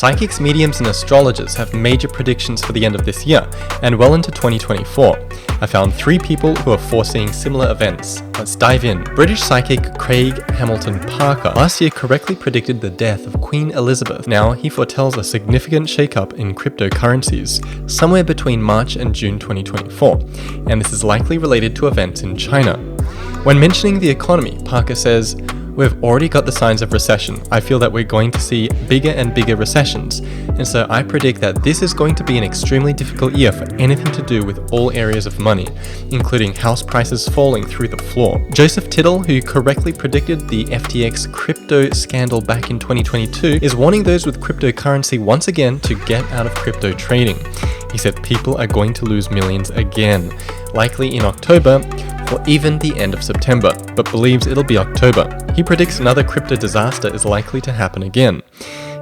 Psychics, mediums, and astrologers have major predictions for the end of this year, and well into 2024. I found 3 people who are foreseeing similar events. Let's dive in. British psychic Craig Hamilton Parker last year correctly predicted the death of Queen Elizabeth. Now he foretells a significant shakeup in cryptocurrencies, somewhere between March and June 2024, and this is likely related to events in China. When mentioning the economy, Parker says, "We've already got the signs of recession. I feel that we're going to see bigger and bigger recessions, and so I predict that this is going to be an extremely difficult year for anything to do with all areas of money, including house prices falling through the floor." Joseph Tittel, who correctly predicted the FTX crypto scandal back in 2022, is warning those with cryptocurrency once again to get out of crypto trading. He said people are going to lose millions again, likely in October, or even the end of September, but believes it'll be October. He predicts another crypto disaster is likely to happen again.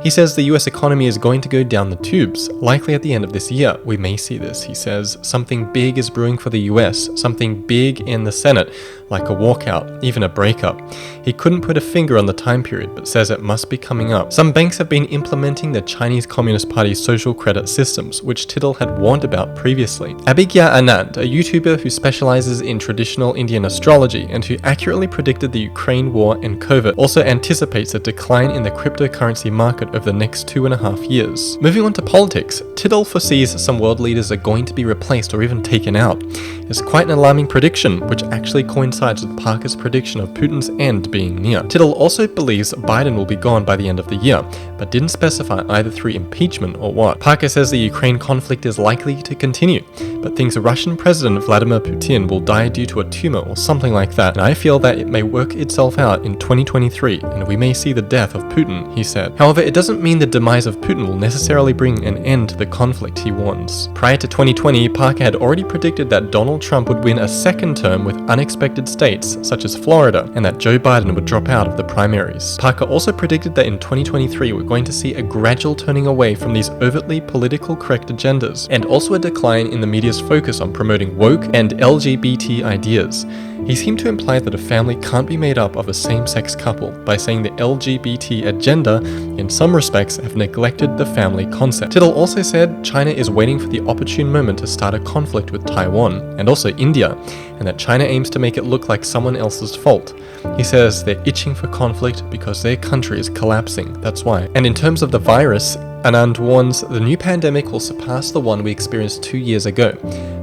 He says the US economy is going to go down the tubes. Likely at the end of this year, we may see this. He says something big is brewing for the US, something big in the Senate, like a walkout, even a breakup. He couldn't put a finger on the time period, but says it must be coming up. Some banks have been implementing the Chinese Communist Party's social credit systems, which Tittel had warned about previously. Abhigya Anand, a YouTuber who specializes in traditional Indian astrology and who accurately predicted the Ukraine war and COVID, also anticipates a decline in the cryptocurrency market over the next 2.5 years. Moving on to politics, Tittel foresees some world leaders are going to be replaced or even taken out. It's quite an alarming prediction, which actually coincides with Parker's prediction of Putin's end being near. Tittel also believes Biden will be gone by the end of the year, but didn't specify either through impeachment or what. Parker says the Ukraine conflict is likely to continue, but thinks Russian President Vladimir Putin will die due to a tumor or something like that, and I feel that it may work itself out in 2023, and we may see the death of Putin, he said. However, it doesn't mean the demise of Putin will necessarily bring an end to the conflict, he warns. Prior to 2020, Parker had already predicted that Donald Trump would win a second term with unexpected states such as Florida, and that Joe Biden would drop out of the primaries. Parker also predicted that in 2023 we're going to see a gradual turning away from these overtly political correct agendas, and also a decline in the media's focus on promoting woke and LGBT ideas. He seemed to imply that a family can't be made up of a same-sex couple by saying the LGBT agenda, in some respects, have neglected the family concept. Tittel also said China is waiting for the opportune moment to start a conflict with Taiwan, and also India, and that China aims to make it look like someone else's fault. He says they're itching for conflict because their country is collapsing, that's why. And in terms of the virus, Anand warns the new pandemic will surpass the one we experienced 2 years ago.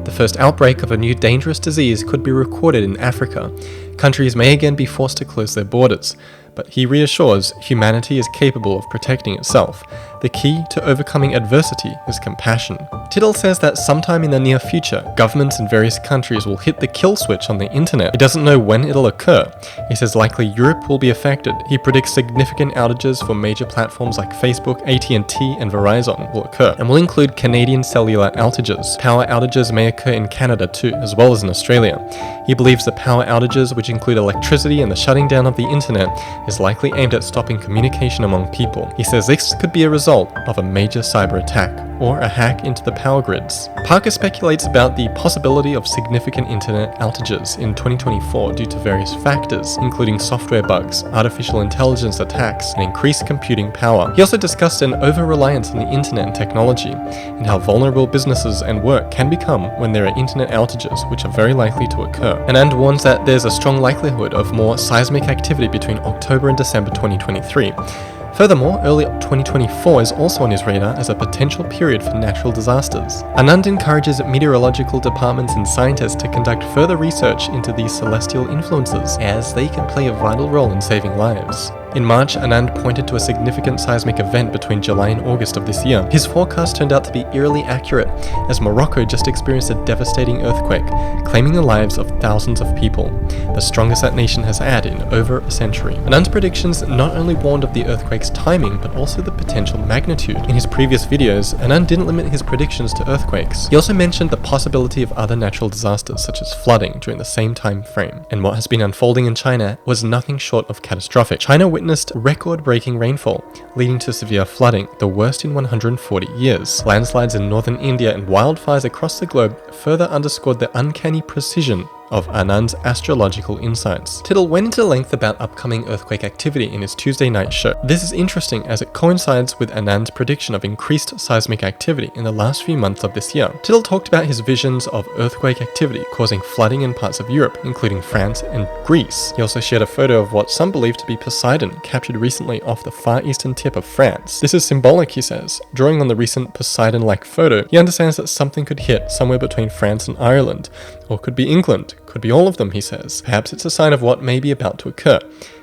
The first outbreak of a new dangerous disease could be recorded in Africa. Countries may again be forced to close their borders, but he reassures humanity is capable of protecting itself. The key to overcoming adversity is compassion. Tittel says that sometime in the near future, governments in various countries will hit the kill switch on the internet. He doesn't know when it'll occur. He says likely Europe will be affected. He predicts significant outages for major platforms like Facebook, AT&T, and Verizon will occur, and will include Canadian cellular outages. Power outages may occur in Canada too, as well as in Australia. He believes the power outages, which include electricity and the shutting down of the internet, is likely aimed at stopping communication among people. He says this could be a result of a major cyber attack, or a hack into the power grids. Parker speculates about the possibility of significant internet outages in 2024 due to various factors, including software bugs, artificial intelligence attacks, and increased computing power. He also discussed an over-reliance on the internet and technology, and how vulnerable businesses and work can become when there are internet outages, which are very likely to occur. Anand warns that there's a strong likelihood of more seismic activity between October and December 2023. Furthermore, early 2024 is also on his radar as a potential period for natural disasters. Anand encourages meteorological departments and scientists to conduct further research into these celestial influences, as they can play a vital role in saving lives. In March, Anand pointed to a significant seismic event between July and August of this year. His forecast turned out to be eerily accurate, as Morocco just experienced a devastating earthquake, claiming the lives of thousands of people, the strongest that nation has had in over a century. Anand's predictions not only warned of the earthquake's timing, but also the potential magnitude. In his previous videos, Anand didn't limit his predictions to earthquakes. He also mentioned the possibility of other natural disasters, such as flooding, during the same time frame. And what has been unfolding in China was nothing short of catastrophic. China witnessed record-breaking rainfall, leading to severe flooding, the worst in 140 years. Landslides in northern India and wildfires across the globe further underscored the uncanny precision of Anand's astrological insights. Tittel went into length about upcoming earthquake activity in his Tuesday night show. This is interesting as it coincides with Anand's prediction of increased seismic activity in the last few months of this year. Tittel talked about his visions of earthquake activity causing flooding in parts of Europe, including France and Greece. He also shared a photo of what some believe to be Poseidon, captured recently off the far eastern tip of France. This is symbolic, he says. Drawing on the recent Poseidon-like photo, he understands that something could hit somewhere between France and Ireland, or could be England, could be all of them, he says. Perhaps it's a sign of what may be about to occur.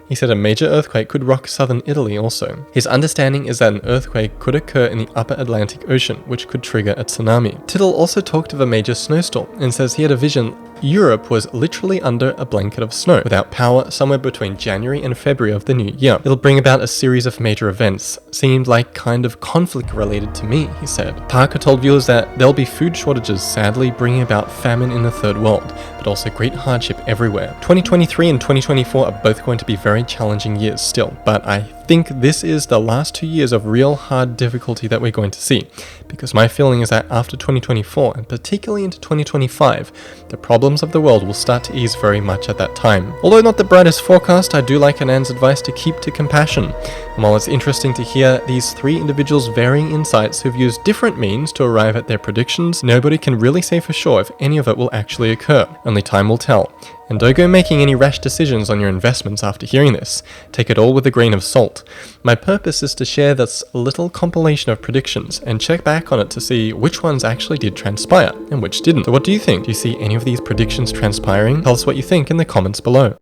He said a major earthquake could rock southern Italy also. His understanding is that an earthquake could occur in the upper Atlantic Ocean, which could trigger a tsunami. Tittel also talked of a major snowstorm and says he had a vision Europe was literally under a blanket of snow, without power, somewhere between January and February of the new year. It'll bring about a series of major events. Seemed like kind of conflict related to me, he said. Parker told viewers that there'll be food shortages, sadly bringing about famine in the third world, but also great hardship everywhere. 2023 and 2024 are both going to be very challenging years still, but I think this is the last 2 years of real hard difficulty that we're going to see, because my feeling is that after 2024 and particularly into 2025, the problems of the world will start to ease very much at that time. Although not the brightest forecast, I do like Anand's advice to keep to compassion. And while it's interesting to hear these three individuals' varying insights who've used different means to arrive at their predictions, nobody can really say for sure if any of it will actually occur. Only time will tell. And don't go making any rash decisions on your investments after hearing this. Take it all with a grain of salt. My purpose is to share this little compilation of predictions and check back on it to see which ones actually did transpire and which didn't. So what do you think? Do you see any of these predictions transpiring? Tell us what you think in the comments below.